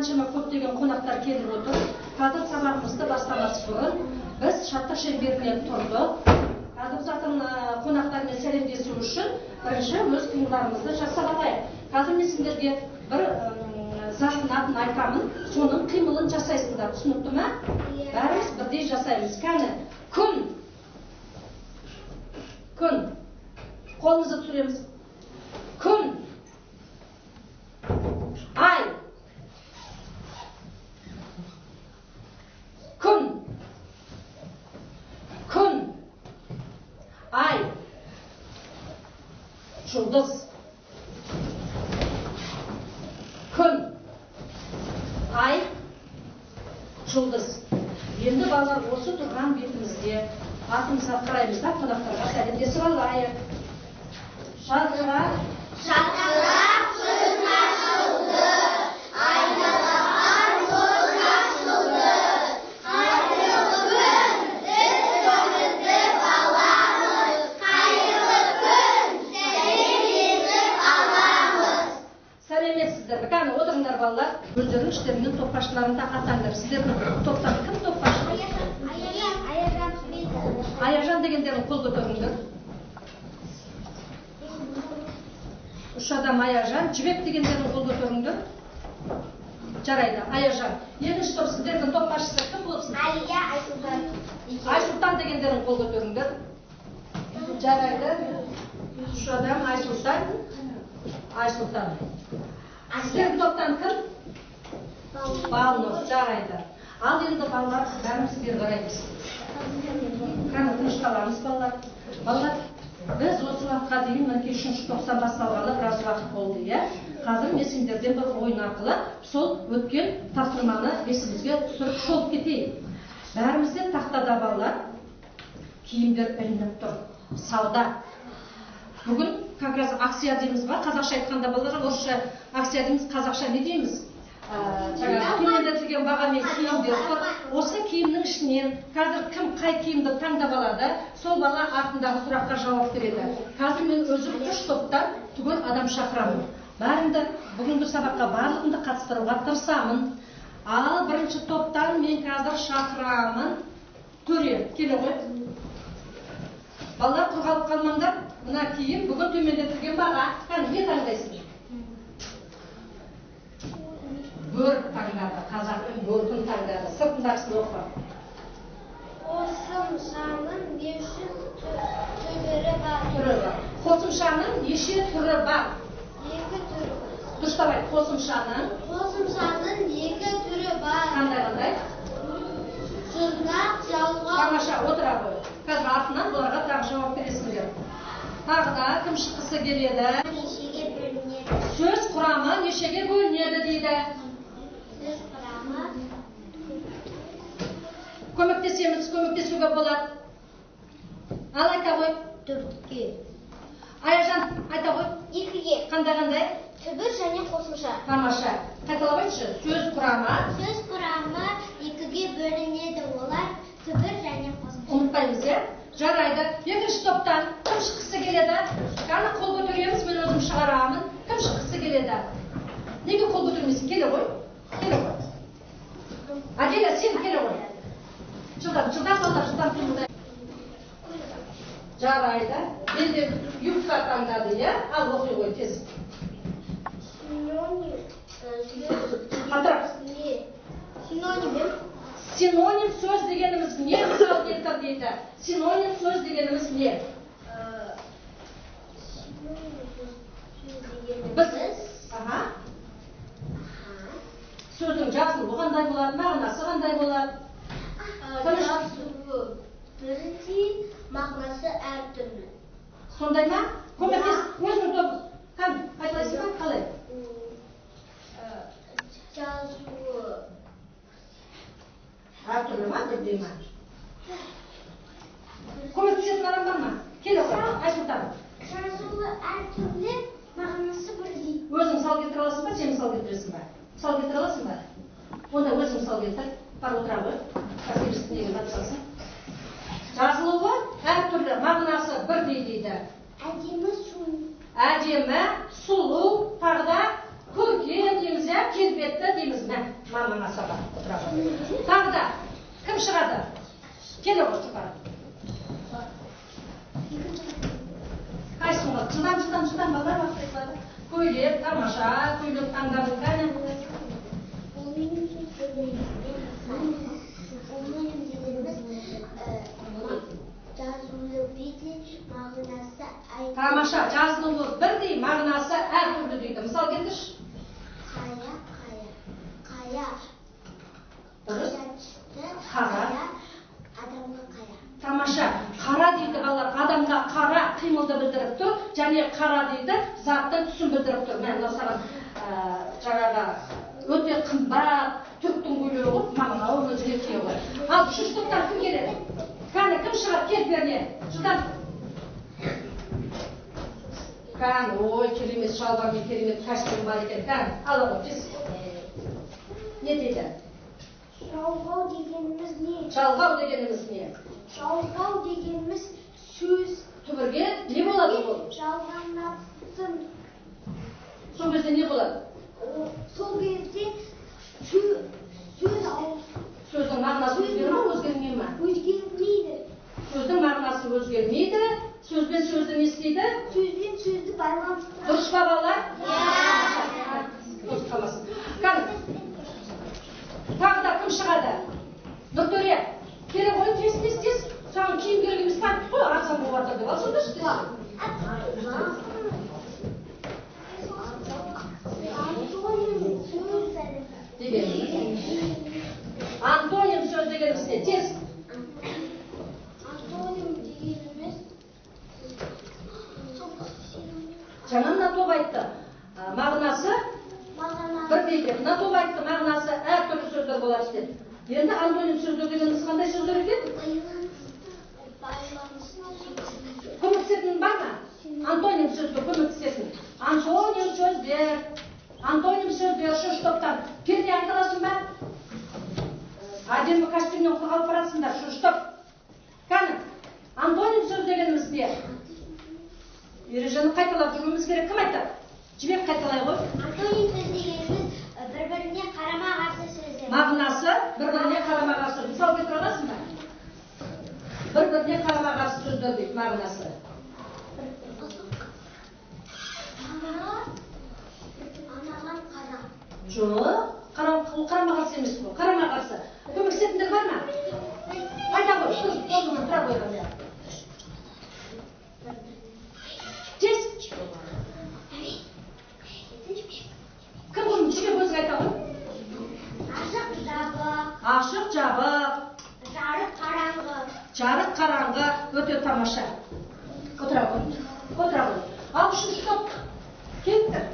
қаншама көптеген қонақтар келіп отыр. Қазір сабағымызды бастамас бұрын біз шаттық шеңберінен тұрдық. Қазір қонақтармен сәлемдесу үшін бірінші өз қимылдарымызды жасап алайық. Қазір мен сендерге бір заттың атын айтамын, соның қимылын жасайсыңдар. Түсінікті ме? Бәріміз бірдей жасаймыз. Кәні күн. Күн. Қолымызды түсіреміз. Күн. Ай. Күн. Күн. Ай. Жұлдыз. Күн. Ай. Жұлдыз. Енді балалар осы тұрған бетімізде атымызға қараймыз да қонақтарға сәлемдесіп алайық. Шаңырақ, шаңырақ күн ашылды, айналған көз ашылды. Қайырлы күн, біз көңілді баламыз. Қайырлы күн, сәлемдесіп аламыз. Сәлеметсіздер. Кәні отырыңдар балалар. Өздерің іштерінен топқашыларында атаңдар. Сіздердің топтан кім топқашы? Аяжан дегендерін қол көтеріңдер. Үш адам Аяжан, Жібек дегендерін қол көтеріңдер. Жарайды, Аяжан. Екінші топ сіздердің топқашысы кім болсын? Алия, Айсұлтан. Айсұлтан дегендерін қол көтеріңдер. Жарайды. Үш адам Айсұлтан. Айсұлтан. Сіздердің топтан кім? Балнұр. Жарайды. Ал енді балалар бәріміз бері қараймыз. Қаны тынышталамыз балалар. Балалар, біз осы уақытқа дейін мінекей 3-ші тоқсан басталғалы біраз уақыт болды, иә? Қазір мен сендерден бір ойын арқылы сол өткен тапсырманы есімізге түсіріп шолып кетейін. Бәрімізде тақтада балалар киімдер ілініп тұр. Сауда. Бүгін как раз акция дейміз ба? Қазақша айтқанда балалар, орысша акция дейміз, қазақша не дейміз? Төмендетілген бағамен киімдер тұр. Осы киімнің ішінен қазір кім қай киімді таңдап алады, сол бала артындағы сұраққа жауап береді. Қазір мен өзім 3 топтан түгел адам шақырамын. Бәріңді бүгінгі сабаққа барлығымды қатыстыруға тырысамын. Ал бірінші топтан мен қазір шақырамын. Төре, келе ғой. Балалар құрғалып қалмаңдар. Мына киім бүгін төмендетілген баға. Кәні не таңдайсың? Бөрік таңдады, қазақтың бөркін таңдады. Сыртындағысын оқы. Қосымшаның неше түрі бар? Қосымшаның неше түрі бар? 2 түрі бар. Дұрыстап айт, қосымшаның 2 түрі бар. Қандай? Жұрнақ, жалға. Тамаша, отыра қой. Қазір артынан бұларға тағы жауап бересіңдер. Тағы да кім шыққысы келеді? Нешеге бөлінеді? Сөз құрамы нешеге бөлінеді дейді. Сөз құрамы көмектесуге болады. Ал айта ғой. 4-ге. Аяжан, айта ғой. 2-ге. Қандай? Түбір және қосымша. Тамаша. Қайталап айтшы. Сөз құрамы 2-ге бөлінеді. Олар түбір және қосымша. Ұмытпаймыз, е? Жарайды. Екінші топтан кім шыққысы келеді? Қаны қол көтереміз, мен өзім шығарамын. Кім шыққысы келеді? Неге қол көтермейсің? Келе ғой. Әделя, сен келе ғой. Жылдам балдар, жылдам тұрмыдай. Жарайды. Менде юбка таңдады, е? Ал оқи ғой, тез. Синоним сөз дегеніміз не? Мысал келтір дейді. Синоним сөз дегеніміз не? Біз. Сөздің жазылуы қандай болады, мағынасы қандай болады? Жазуы бірдей, мағынасы әртүрлі. Сондай ма? Көмектес, өзің топ. Айтылайсың ба? Қалай? Жазуы әртүрлі ма, бірдей ма? Көмектесетін адам бар ма? Келе ғой, Айсұлтан. Жазуы әртүрлі, мағынасы бірдей. Өзің сал келтіре аласың ба, сен сал келтіресің ба? Сал келтіре аласың ба? Онда өзің сал келтір. Бар отыра ғой. Кәсібірістің егін батсасын. Жазылуы әртүрлі, мағынасы бірдей дейді. Әдемі, сұлу. Әдемі, сұлу, тағы да көркем дейміз, келбетті дейміз. мамаңа сабақ отырады. Тағы да кім шығады? Келе ғой жұпар. Қайсың ғой? Жылдам балдар бақытады. Көйлек, тамаша, көйлек таңдадың кәне. Ол менің жазулы бірдей мағынасы Тамаша, жазылуы бірдей мағынасы әртүрлі дейді. Мысал келтірші. Қая. Дұрыс. Қара. Адамға қара. Тамаша, қара дейді балалар, адамға қара қимылды білдіріп тұр, және қара дейді заттың түсін білдіріп тұр. Мен саған жаңағы өте қымбат түріктің көйлегі ғой, мамаға оны жүрекке ғой. Ал үшінші топтан кім келеді? Кәне, кім шығады? Кел беріне. Жылдан. Кәне, ой, керемет шалбар мен керемет костюм бар екен. Кәне, ала ғой, тез. Не дейді? Жалғау дегеніміз не? Жалғау дегеніміз не? Жалғау дегеніміз сөз. Түбірге не болады ол? Жалғанатын. Сол кезде не болады? Сол кезде сөз Сөздің мағынасы өзгерме, өзгермей ме? өзгермейді. Сөздің мағынасы өзгермейді. Сөзбен сөзді не істейді? Сөзбен сөзді байланыстырады. Дұрыс па балалар? Дұрыс қалмасын. Кәне. Тағы да кім шығады? Нұртөре, келе ғой, тез. Саған киім керек емес пе? Қой, арзан болып жатыр деп ал, сонда ішті. Антоним сөз дегеніміз не? Тез. Антоним дегеніміз Жаңа мына топ айтты. Мағынасы бірдей деп. Мына топ айтты, мағынасы әртүрлі сөздер болады деді. Енді антоним сөздер дегеніміз қандай сөздер екен? Көмектесетін бар ма? Антоним сөзге көмектесетін. Антоним сөздер. Антоним сөздер үшінші топтан. Перне айтыласың ба? Әдемі костюмнен құрғалып барасыңдар, үшінші топ. Кәне, антоним сөз дегеніміз не? Ережені қайталап жүрмеміз керек. Кім айтады? Жібек қайталай ғой. Антоним сөз дегеніміз бір-біріне қарама-қарсы сөздер. Мағынасы бір-біріне қарама-қарсы. Мысал келтіре аласың ба? Bir-birine karama-karşı sözdür deyip mağnası. Anadan kara. Yok. Karama-karşı emiş bu. Karama-karşı. Kömek isteyenler var mı? Hayda koy. Oğlum tıra koyalım ya. Tez. Kim bunun içine gözü aytalım? Aşık jabık. Aşık jabık. Жарық қараңғы. Жарық қараңғы, өте тамаша. Отыра ғой. Ал үшінші топ. Келіңдер.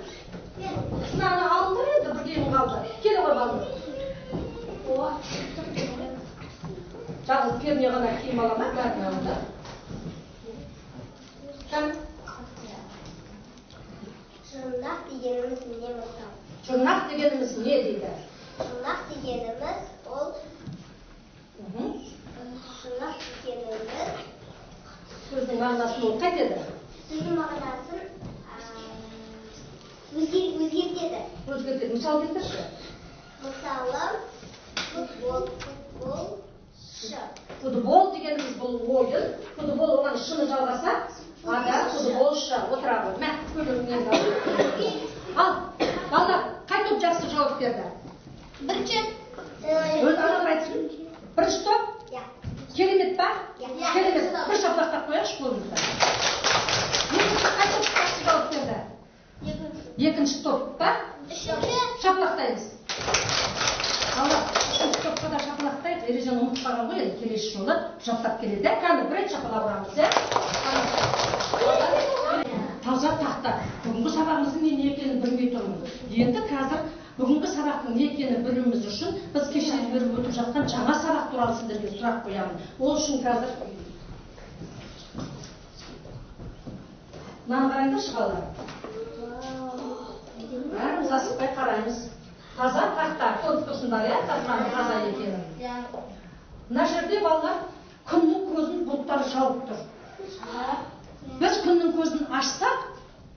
Сынаны алыңдар еді, бір киім қалды. Келе ғой балым. Жалғыз перне ғана киім ала ма? Бәрін алыңдар. Шырнақ дегеніміз не мысалы? Шырнақ дегеніміз не дейді? Шырнақ дегеніміз ол шырнақ дегеніміз сөздің мағынасын ол қайтеді? сөздің мағынасын өзгертеді. Өзгертеді. Мысал келтірші. Мысалы, Футбол дегеніміз бұл ойын. Футбол оған шыны жалғаса, ада футболшы отыра ғой. Мә, көлігінен қалды. Ал, балдар, қай топ жақсы жауап берді? бірінші Өз аналар айтсын. Бірінші топ? Керемет па? Керемет. Бір шапалақтап қояқшы қолыңызда. Екінші қай топ жақсы жауап берді? Екінші топ па? Шапалақтаймыз. Алла, үшінші топқа да шапалақтайық. Ережені ұмытпаған ғой, енді келесі жолы жаттап келеді. Кәні бір рет шапалақ ұрамыз, Таза тақта. Бүгінгі сабағымыздың не екенін білмей тұрмын. Енді қазір бүгінгі сабақтың не екенін білуіміз үшін біз кешелер бері өтіп жатқан жаңа сабақ туралы сіздерге сұрақ қоямын. Ол үшін қазір мынаны қараңдаршы балалар. Бәріміз асықпай қараймыз. Таза тақта. Көріп тұрсыңдар, тақтаның таза екенін. Мына жерде балалар күннің көзін бұлттар жауып тұр. Біз күннің көзін ашсақ,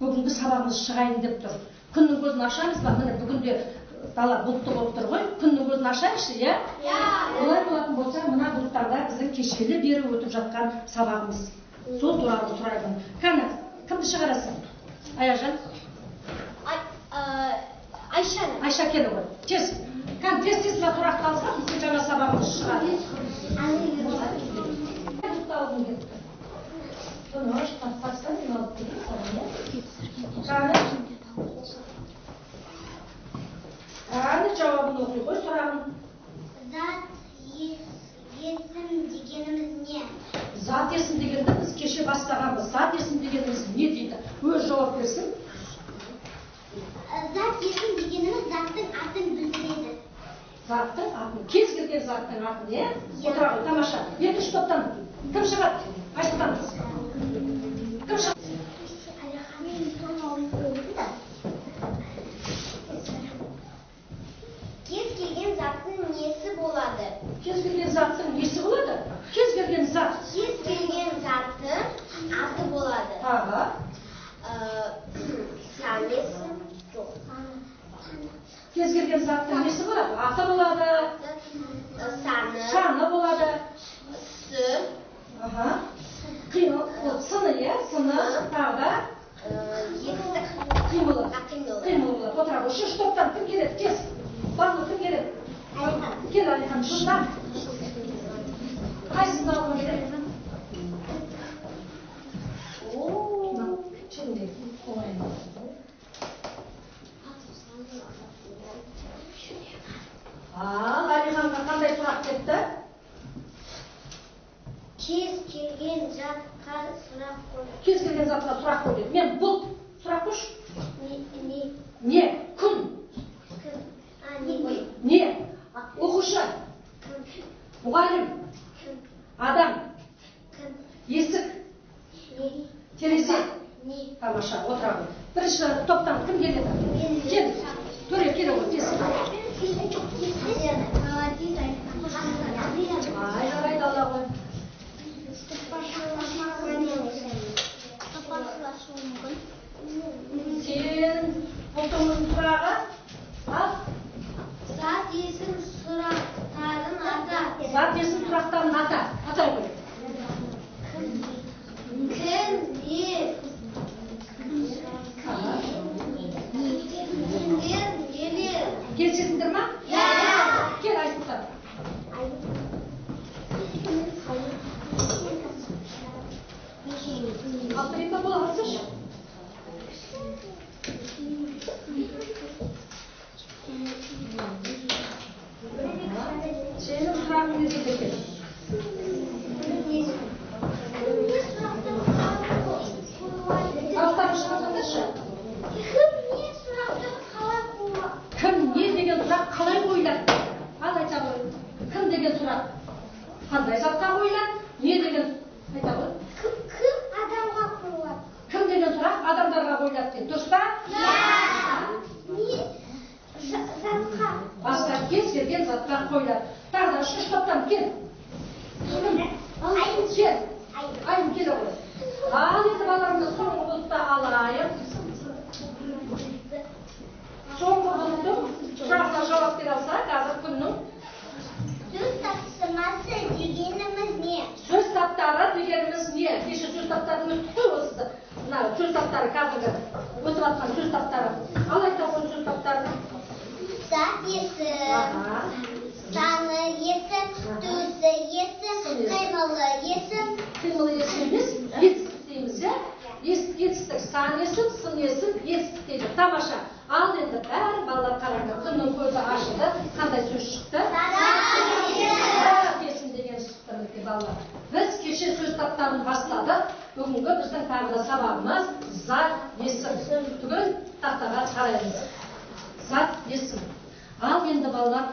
бүгінгі сабағымыз шығайын деп тұр. Күннің көзін ашамыз ба? Міне бүгінде дала бұлтты болып тұр ғой, күннің көзін ашайықшы, иә? Олай болатын болса, мына бұлттарда біздің кешелі бері өтіп жатқан сабағымыз. Сол туралы сұраймын. Кәні, кімді шығарасың? Аяжан? Айша келі ғой. Тез. Кәні, тез тұрақ қалсақ, сен жаңа сабағымыз шығады. Бұлтты алдым кетті. Бұны ашқан сақсан, мен алып кетті сабағын. Кәні жауабын оқи ғой, сұрағын. Зат есім дегеніміз не? Зат есім дегенді біз кеше бастағанбыз. Зат есім дегеніміз не дейді? Өз жауап берсін. Зат есім дегеніміз заттың атын білдіреді. Заттың атын, кез келген заттың атын, не? Отыра ғой, тамаша. Екінші топтан кім шығады? Айтқанымыз. Кім шығады? Кез келген заттың несі болады? Кез келген заттың несі болады? Кез келген зат. Кез келген заттың аты болады. Тағы. Санесі жоқ. Кез келген заттың несі болады? Аты болады. Саны болады. Сыны, е? Сыны. Тағы. Қимылы. Қимылы болады. Отыра ғой. Үшінші топтан кім келеді? Кез. Барлы кім келеді? Кел, Алихан, шындан. Қайсысын алғым келеді? Чынде, оңайын. Алиханға қандай сұрақ кетті? Кез келген затқа сұрақ қойды. Кез келген затқа сұрақ қойды. Мен бұлт сұрақ қойш? Не? Күн? Не? Оқушы? Мұғалім? Адам? Есік? Терезе? Тамаша, отыра ғой. Бірінші топтан кім келеді? Кел. Төре, келе ғой, тез. Жарайды, алла ғой. Сен бұлтыңыздың сұрағы? Ал? Зат есім сұрақтарын ата. Зат есім сұрақтарын ата. Атай ғой. Кім, не? Келсесіңдер ма? Кел, Айсұлтан. Алпырин ба бола қалсыш? Сенің сұрағың не дейді екен? Дауыстарын шығарсаңдаршы. Кім не деген сұрақ қалай қойылады? Ал айта ғой. Кім деген сұрақ? Қандай затқа қойылады? Не деген айта ғой? Кім адамға қойылады? Кім деген сұрақ адамдарға қойылады дейді. Дұрыс па? Не? Затқа. Басқа кез келген затқа қойылады. Тағы да үшінші топтан кел. Кел. Айым келе ғой. Ал енді балаларымды соңғы бұлтта алайық. Соңғы бұлттың сұрағына жауап бере алса, қазір күннің Сөз тапсырмасы дегеніміз не? Сөз таптары дегеніміз не? Кеше сөз таптарын өттік қой осы. Мына сөз таптары қазіргі өтіп атқан сөз таптары. Ал айта ғой сөз таптары. Зат есім, саны есім, төсі есім, қимылы есім. Қимылы есім емес, етістік дейміз, иә? Етістік, сан есім, сын есім, етістік дейді. Тамаша. Ал енді бәрі балалар қараңдар. Күннің көзі ашылды. Қандай сөз шықты? Зат есім деген шықты мінекей балалар. Біз кеше сөз таптарын бастадық. Бүгінгі біздің тағы да сабағымыз зат есім. Түгел тақтаға қараймыз. Зат есім. Ал енді балалар,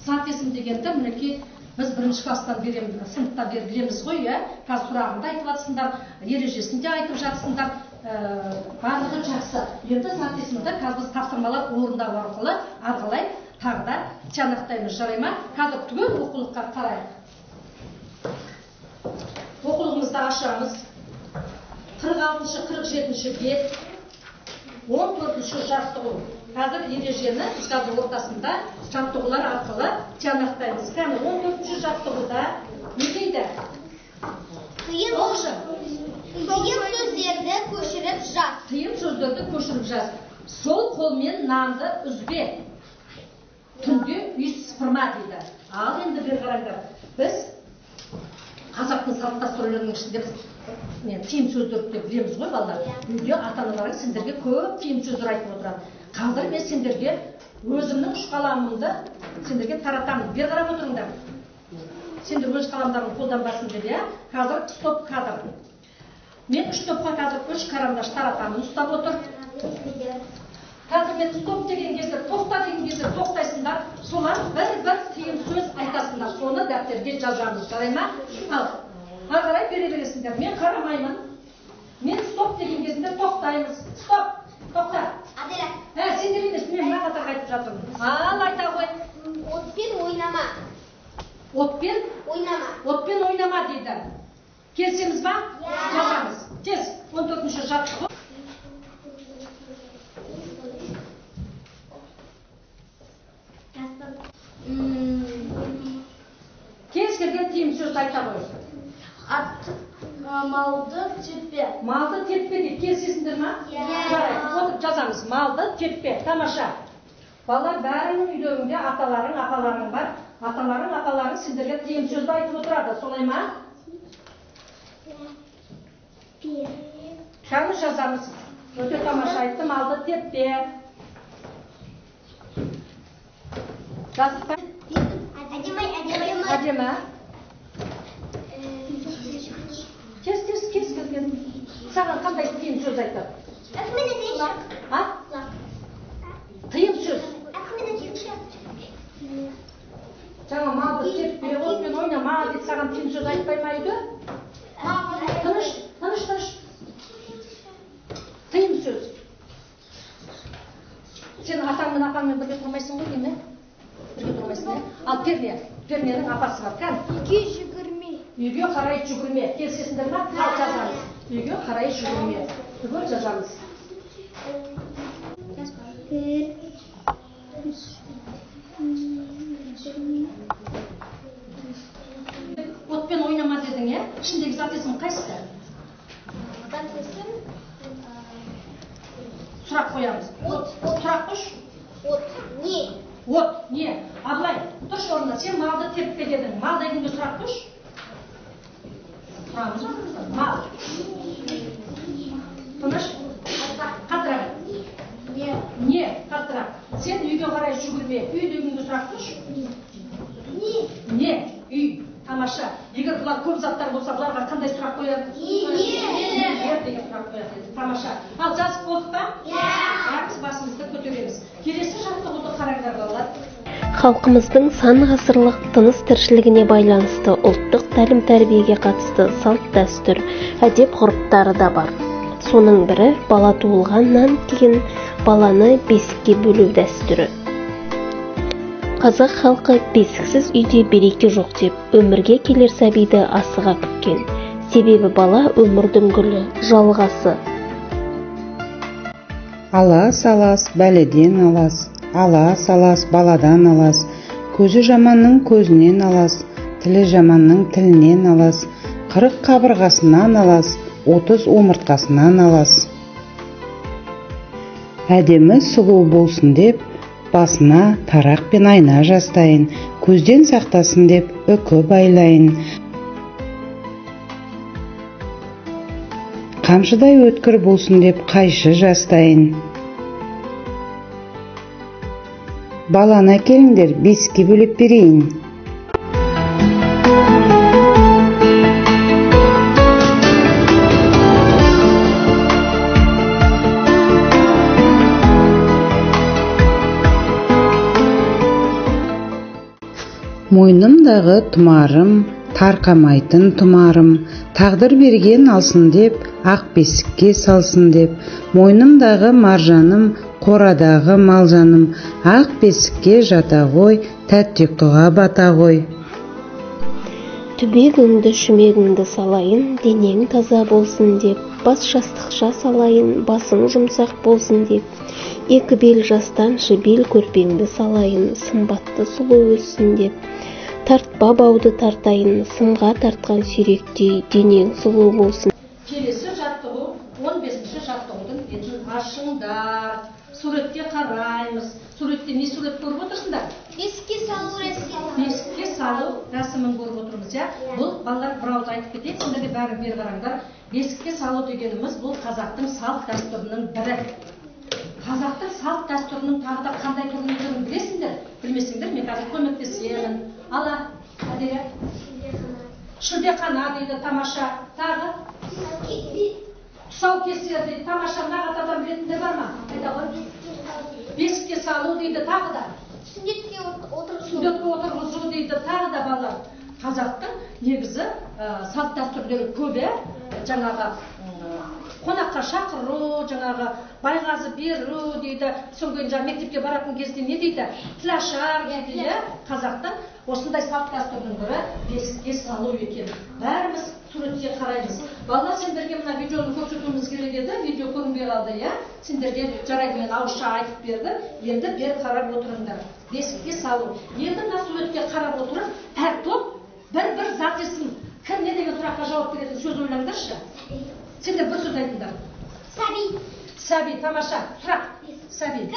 зат есім дегенді мінекей біз бірінші класстан береміз, сыныпта береміз ғой, иә? Қазір сұрағында айтып жатсыңдар, ережесінде айтып жатсыңдар. Барлығы жақсы. Енді зат есімді қазір біз тапсырмалар орындау арқылы арғылай тағы да тиянақтаймыз, жарай ма? Қазір түгел оқулыққа қарайық. Оқулығымызды ашамыз. 46-47 бет, 14-ші жаттығу. қазір ережені біз қазір ортасында жаттығулар арқылы жанақтаймыз. Кәні 14-ші жаттығуда не дейді? Қиын сөздерді көшіріп жаз. Қиын сөздерді көшіріп жаз. Сол қолмен нанды үзбе. Түнде үй сыпырма дейді. Ал енді бір қараңдар. Біз қазақтың салт дәстүрлерінің ішінде біз тиым сөздерді деп білеміз ғой, балалар. Үйде ата-аналарың сендерге көп тиым сөздер айтып отырады. Қазір мен сендерге өзімнің үш қаламымды сендерге таратамын. Бер қарап отырыңдар. Сендер өз қаламдарын қолданбасын деп, қазір стоп кадр. Мен үш топқа қазір үш қарандаш таратамын. Ұстап отыр. Қазір мен стоп деген кезде, тоқта деген кезде тоқтайсыңдар. Солар бір тиым сөз айтасыңдар. Соны дәптерге жазамыз. Жарай ма? Ал, қарай бере бересіңдер. Мен қарамаймын. Мен стоп деген кезінде тоқтаймыз. Стоп! Тоқта! Аделя. Сендер емес, мен мына қатарға айтып жатырмын. Ал, айта ғой. Отпен ойнама. Отпен? Ойнама. Отпен ойнама дейді. Келсеміз ба? Жазамыз. Тез, 14-ші жаттығу. Кез келген тиым сөз айта ғой. Малды теппе. Малды теппе дейді. Келсесіңдер ма? Жарайды. Отырып жазамыз. Малды теппе. Тамаша. Балалар бәрінің үйлерінде аталарың, апаларың бар. Аталарың, апаларың сендерге тиым сөзді айтып отырады. Солай ма? Кәні жазамыз. Өте тамаша айтты. Малды теппе. Жазып па? Әдемі. Кез келген. Саған қандай тиым сөз айтады? Тиым сөз. Жаңа малды теппе, отпен ойнама деп саған тиым сөз айтпай ма үйде? Тыныш. Тиым сөз. Сен атаңмен апаңмен бірге тұрмайсың ғой, деймін? Бірге тұрмайсың, ал перненің апасы бар, кән? Үйге жүгірме. Үйге қарай жүгірме. Келсесіңдер ма? Ал жазамыз. Үйге қарай жүгірме. Бүгін жазамыз. Отпен ойнама дедің, е? Ішіндегі зат есімі қайсысы? Сұрақ қоямыз. Сұрақ қош? Не? От, не? Абылай, тұрш орнына, сен малды теппе дедің. Мал дегенде сұрақ қош? Сұрамыз ба? Мал. Тыныш? Қатырақ. Не? Қатырақ. Сен үйге қарай жүгірме. Үй дегенде сұрақ қош? Не? Үй. Тамаша. Егер бұлар көп заттар болса, бұларға қандай сұрақ қояды? Не деген сұрақ қояды. Тамаша. Ал жазып болдық па? Біз басымызды көтереміз. Келесі жаттығуды қараңдар балалар. Халқымыздың сан ғасырлық тыныс тіршілігіне байланысты ұлттық тәлім-тәрбиеге қатысты салт дәстүр, әдеп-ғұрыптары да бар. Соның бірі бала туылғаннан кейін баланы бесікке бөлу дәстүрі. Қазақ халқы бесіксіз үйде береке жоқ деп өмірге келер сәбиді асыға күткен. Себебі бала өмірдің гүлі, жалғасы. Алас-алас бәледен алас, алас-алас баладан алас, көзі жаманның көзінен алас, тілі жаманның тілінен алас, 40 қабырғасынан алас, 30 омыртқасынан алас. Әдемі сұлу болсын деп, басына тарақ пен айна жастайын, көзден сақтасын деп үкі байлайын. Қамшыдай өткір болсын деп қайшы жастайын. Баланы әкеліңдер, бесікке бөліп берейін. Мойнымдағы тұмарым, тарқамайтын тұмарым, тағдыр берген алсын деп, ақ бесікке салсын деп, мойнымдағы маржаным, қорадағы малжаным, ақ бесікке жата ғой, тәтті ұйқыға бата ғой. Түбегіңді шүмегіңді салайын, денең таза болсын деп, бас жастықша салайын, басың жұмсақ болсын деп, екі бел жастаншы бел көрпеңді салайын, сымбатты сұлу өссін деп, тартпа бауды тартайын, сымға тартқан сүйректей, денең сұлу болсын. Келесі жаттығу 15-ші жаттығудың бетін ашыңдар. Суретке қараймыз. Суретте не сурет көріп отырсыңдар? Бесікке салу рәсімі. Бесікке салу рәсімін көріп отырмыз, иә. Бұл балалар бір ауыз айтып кетейік, сендерге бәрі бері қараңдар. Бесікке салу дегеніміз бұл қазақтың салт дәстүрінің бірі. Қазақтың салт дәстүрінің тағы да қандай түрін білесіңдер? Білмесеңдер, мен қазір көмектесемін. Ала, әдере. Шілдеқана дейді, тамаша. Тағы? Тұсау кесер дейді, тамаша. Нағатадан білетіндер бар ма? Айта ғой. Бесікке салу дейді, тағы да. Сүндетке отырғызу дейді, тағы да балалар. Қазақтың негізі салт дәстүрлері көбе, жаңағы қонаққа шақыру, жаңағы байғазы беру дейді, соңғы мектепке баратын кезде не дейді? Тілашар дейді, қазақтың осындай салт дәстүрінің бірі бесікке салу екен. Бәріміз суретке қараймыз. Балалар, сендерге мына видеоны көрсетуіміз керек еді, видео көрінбей қалды, иә? Сендерге жарайды, мен ауызша айтып бердім, енді бер қарап отырыңдар. Бесікке салу. Енді мына суретке қарап отырып, әр топ бір зат есім. Кім не деген сұраққа жауап беретін сөз ойлаңдаршы. Сендер бір сөз айтыңдар. Сәби. Сәби, тамаша. Сұрақ. Сәби.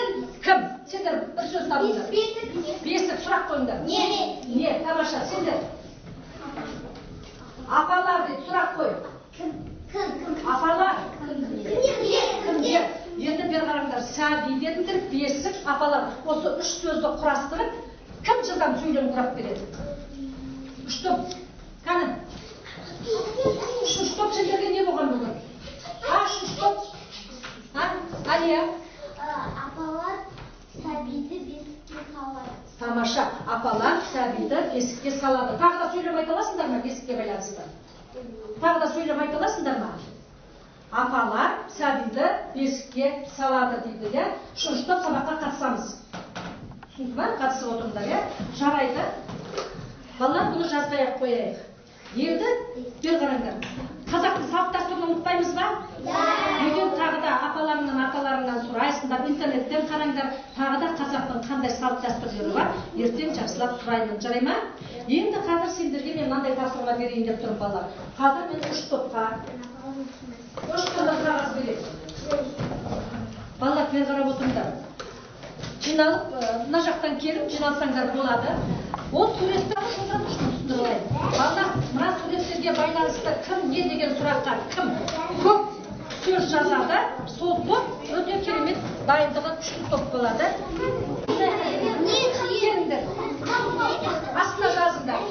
Кім? Сендер бір сөз табыңдар. Бесік, сұрақ қойыңдар. Не? Тамаша. Сендер. Апалар дейді, сұрақ қой. Кім? Апалар. Кімдер? Енді бер қараңдар. Сәби дедіңдер, бесік, апалар. Осы үш сөзді құрастырып, кім жылдан сөйлем құрап береді? Үш топ. Қаным? Үш топ сендерге не болған бүгін? Үш топ. Алия? Апалар сәбиді бесікке салады. Тамаша. Апалар сәбиді бесікке салады. Тағы да сөйлем айта аласыңдар ма бесікке байланысты? Тағы да сөйлем айта аласыңдар ма? Апалар сәбиді бесікке салады дейді, иә? Үшінші топ сабаққа қатысамыз. Түсінді ма? Қатысып отырыңдар, иә? Жарайды. Балалар, бұны жазбай-ақ қояйық. Енді бер қараңдар. Қазақтың салт дәстүрін ұмытпаймыз ба? Егер тағы да апаларыңнан, аталарыңнан сұрайсыңдар, интернеттен қараңдар, тағы да қазақтың қандай салт дәстүрлері бар, ертең жақсылап сұраймын, жарай ма? Енді қазір сендерге мен мынандай тапсырма берейін деп тұрмын, балалар. Қазір мен үш топқа қағаз беремін. Балалар, бер қарап отырыңдар. Жиналып, мына жақтан келіп жиналсаңдар болады. Ол суретті түсіндірілейін. Балалар, мына суреттерге байланысты кім не деген сұраққа кім көп сөз жазады, сол топ өте керемет дайындығы күшті топ болады. Келіңдер. Астына жазыңдар.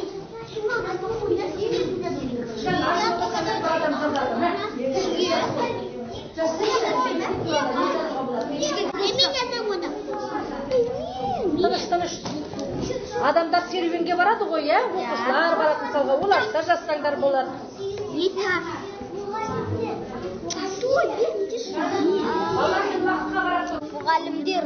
Тыныш. Адамдар серуенге барады ғой, иә? Оқушылар барады мысалға, оларда жазсаңдар болады. Мұғалімдер.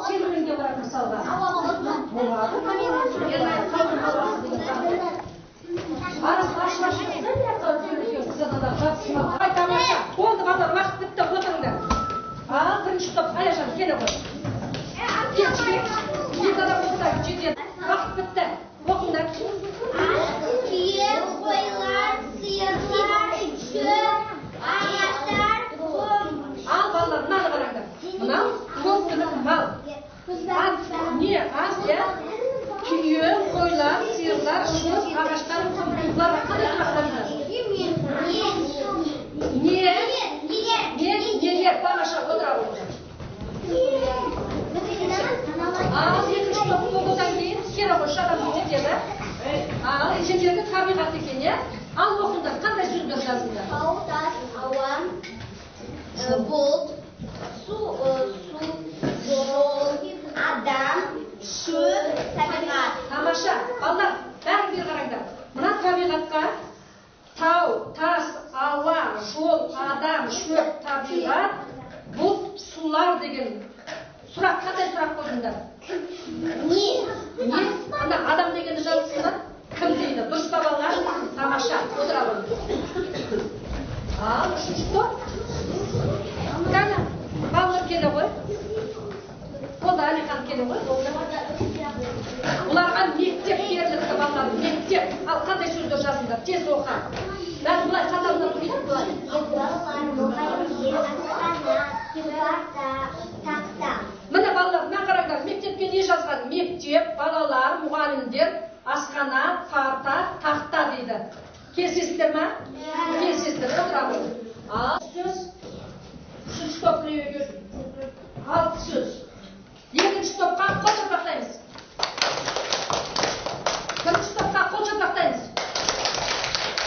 Серуенге барады мысалға. Болды балалар, уақыт бітті, отырыңдар. Бірінші топ, Аяжан, келе ғой. Екі адам болса жетеді. Уақыт бітті, оқыңдар. Түйе, қойлар, сиырлар, шөп, аяқтар, құм. Ал балалар, мынаны қараңдар. Мынау көп түлік мал. Не? Ас, иә? Түйе, қойлар, сиырлар, шөп, ағаштар, құм. Бұларға қандай сұрақтарыңдар? Не? Тамаша, отыра отыра. Ал екінші топ болғаннан кейін кері ғой шағам жетеді. Ал жетеді табиғат екен, иә? Ал оқыңдар, қандай сөздер жазыңдар? Тау, тас, ауа, бұлт, жол, адам, шөп, табиғат, бұлт, сулар деген сұрақ, қандай сұрақ қойдыңдар? Не? Ана адам дегенді жазылсына кім дейді? Дұрыс па балалар? Тамаша, отыра қойыңдар. Ал, үшінші топ. Кәне, балалар келе ғой. Болды, Алихан келе ғой. Бұларға мектеп беріліпті балалар, мектеп. Ал қандай сөздер жазыңдар? Тез оқы. Бәрі бұлай қатарында тұрыңдар, бұлай. Міне балалар, мына қараңдар, мектепке не жазған? Мектеп, балалар, мұғалімдер, асхана, парта, тақта дейді. Келісесіздер ма? Келісесіздер, отыра ғой. Ал сөз, үшінші топ біреуге алты сөз. Екінші топқа қол шапақтаймыз. Бірінші топқа қол шапақтаймыз.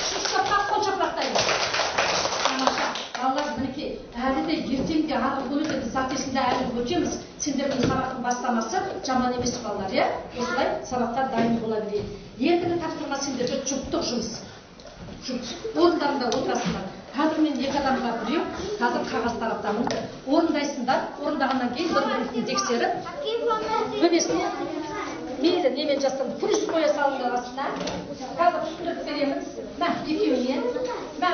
Үшінші топқа қол шапақтаймыз. Тамаша, балалар мінекей, әлі де ертең де ағыр күні де біз затесінде әлі өтеміз. Сендердің сабақтың бастамасы жаман емес балалар, иә? Осылай сабаққа дайын бола берейік. Ендігі тапсырма сендерге жұптық жұмыс. Орындарында отырасыңдар. Қазір мен екі адамға біреу, қазір қағаз тараптамын. Орындайсыңдар, орындағаннан кейін бір-бірін тексеріп, бөлесіне мейлі немен жазсын, плюс қоя салыңдар астына. Қазір түсіндіріп береміз. Мә, екеуіне. Мә,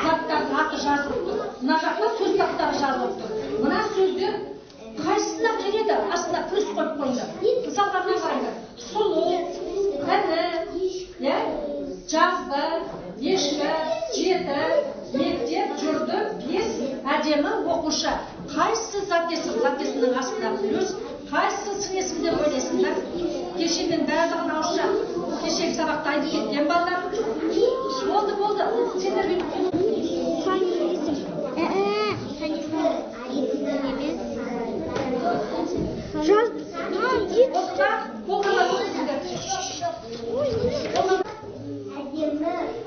заттардың аты жазылып тұр. Мына жақта сөз заттары жазылып тұр. Мына сөздер қайсысына келеді? Астына плюс қойып қойыңдар. Мысалға мына қараңдар. Сұлу, кәні, жазды, ешкі, жеті, мектеп, жүрді, бес, әдемі, оқушы. Қайсысы заттесің? Заттесінің астына плюс. Қайсысы сын есімде бөлесіңдер? Кешемен бәрін ауызша. Кешегі сабақта айтып кеткен балдар. Болды. Сендер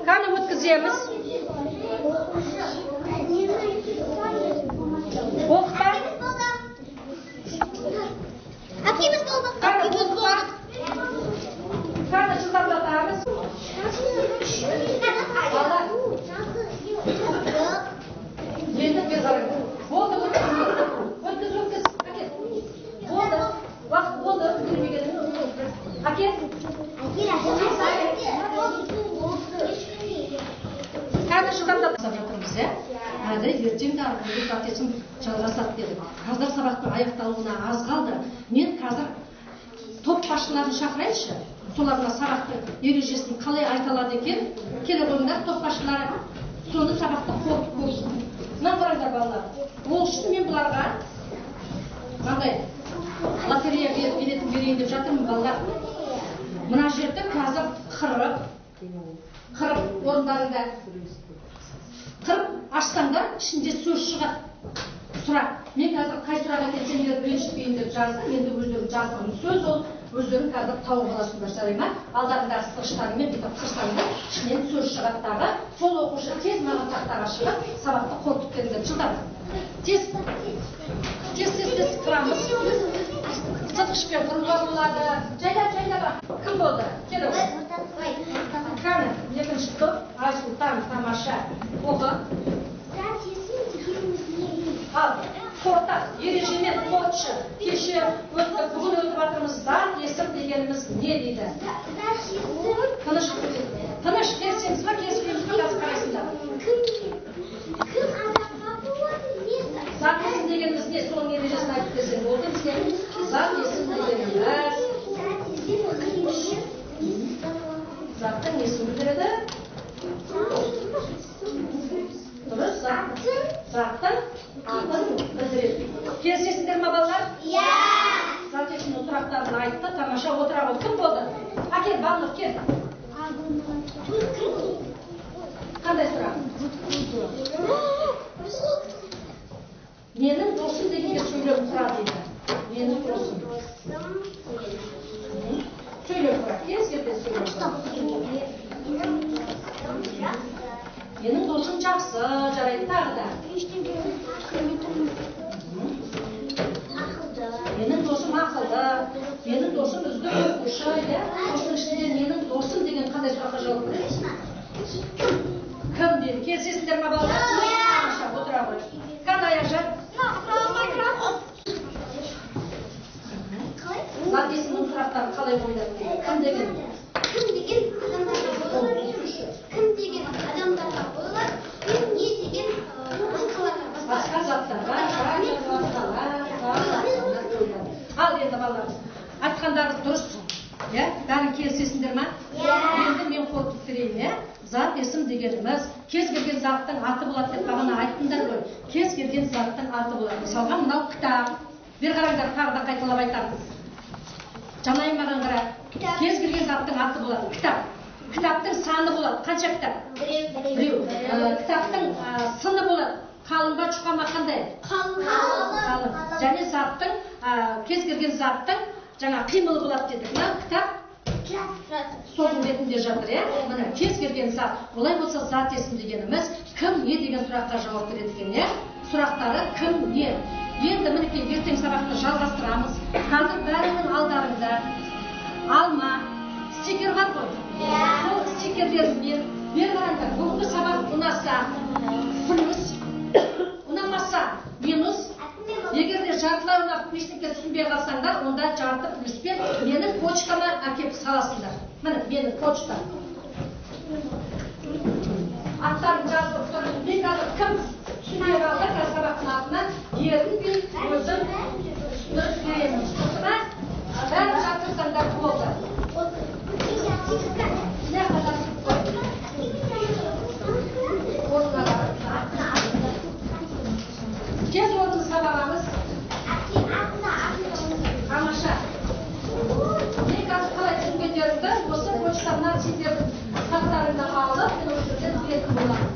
Қаны өткіземіз. Оқта. Қаны жылдамдатамыз. Енді бер қараңдар. Болды, өткіз. Әкет. Болды. Уақыт болды. Әкет. Қазір жылдамдатып жатырмыз, иә? Әлі ертең де арқылы затесін жалғасады дедік. Қазір сабақтың аяқталуына аз қалды. Мен қазір топ басшыларын шақырайыншы. Соларына сабақтың ережесін қалай айталады екен? Келе қойыңдар, топ басшылары соны сабақты қорытып көрсін. Мына қараңдар балалар. Ол үшін мен бұларға қандай лотерея билетін берейін деп жатырмын балалар. Мына жерде қазір 40 орындарында 40 ашсаңдар, ішінде сөз шығады. Сұрақ. Мен қазір қай сұрақ әкетсеңдер ренжітпейін деп жаздым. Енді өздерің жазған сөз ол. Өздерің қазір тауып аласыңдар, жарай ма? Алдарындағы сырыштарымен бүйтіп қырсаңдар, ішінен сөз шығады дағы. Сол оқушы тез маған тақтаға шығып, сабақты қорытып беріңдер. Жылдам. Тез құрамыз. Сытқышпен құруға болады. Жайда. Кім болды? Келі ғой. Кәні, екінші топ, Айсұлтан, тамаша. Оқы. Ал, қорытақ, ережемен қорытшы. Кеше өтті, бүгін өтіп атырмыз, зат есім дегеніміз не дейді? Тыныш, келсеңіз ба, келсеңіз ба, қазір қарайсыңдар. Зат есім дегеніміз не? Соның ережесін айтып берсең болды бізге. Зат есім дегеніміз. Заттың несін білдіреді? Дұрыс, заттың атын білдіреді. Келісесіңдер ма балалар? Иә! Зат есімнің тұрақтарын айтты, тамаша отыра ғой. Кім болды? Әкел, балалар, кел. Қандай сұрақ? Менің досым дегенде сөйлеп тұра дейді. Менің досым. Söyle bırak, ezgirde söyle. Benim dostum жақсы, жарайды тағы да. Менің досым ақылды, менің досым үздік оқушы, осының ішінде менің досым деген қандай сұраққа жауап бересіз? кім дейді. Келісесіңдер ме балалар? Тамаша, отыра ғой. Қандай Айжан? Зат есімнің сұрақтары қалай қойылады? Кім деген? Кім деген адамдарға қойылады? Кім деген адамдарға қойылады? Не деген Басқа заттарға, ал енді балалар, айтқандарыңыз дұрыс. Бәрін келісесіңдер ме? Енді мен қорытып берейін. Зат есім дегеніміз кез келген заттың аты болады деп бағана айттыңдар ғой. Кез келген заттың аты болады. Мысалға мынау кітап. Бер қараңдар, тағы да қайталап айтамыз. Жанай маған қара. Кез келген заттың аты болады. Кітап. Кітаптың саны болады. Қанша кітап? Біреу. Кітаптың сыны болады. Қалың ба, жұқа ма, қандай? Қалың. Және заттың, кез келген заттың жаңа қимылы болады дедік. Мына кітап соғым ретінде жатыр, Мына кез келген зат. Олай болса зат есім дегеніміз кім, не деген сұраққа жауап береді екен, Сұрақтары кім, не? Енді мінекей ертең сабақты жалғастырамыз. Қазір бәрінің алдарында алма, стикер бар ғой. Сол стикерлерінен бер қараңдар. Бүгінгі сабақ ұнаса плюс, ұнамаса минус. Егер де жартылай ұнап ештеңе түсінбей қалсаңдар, онда жарты плюспен менің почтама әкеп саласыңдар. Міне менің почтам. Аттарын жазып тұр. Мен қазір кім түсінбей қалды, қазір сабақтың атынан ерінбей өзім беремін. Бәрін жатырсаңдар болды. Не қадar Кез орнымызға бағамыз. Тамаша. Мен қазір қалай түсінгендерімді осы почтамнан сендердің хаттарыңды алып, мен осы жерден беретін боламын.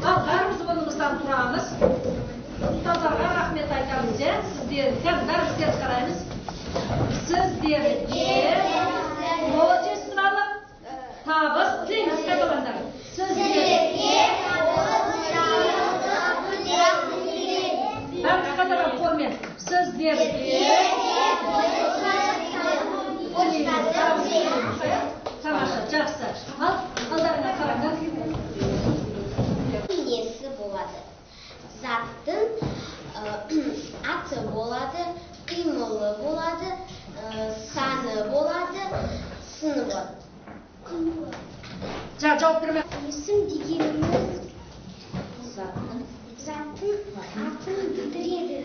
Ал бәріміз орнымыздан тұрамыз. Ұстаздарға рахмет айтамыз, сіздер, бәріміздер қараймыз. Сіздерге молодец сұралып, табыс тілейміз, қайталаңдар. Сіздерге бәріміз қайталап формен. Сіздерге тамаша, жақсы. Алдарына қараңдар. Несі болады? Заттың аты болады, қимылы болады, саны болады, сыны болады. Жауап берме. Есім дегеніміз заттың атын білдіреді.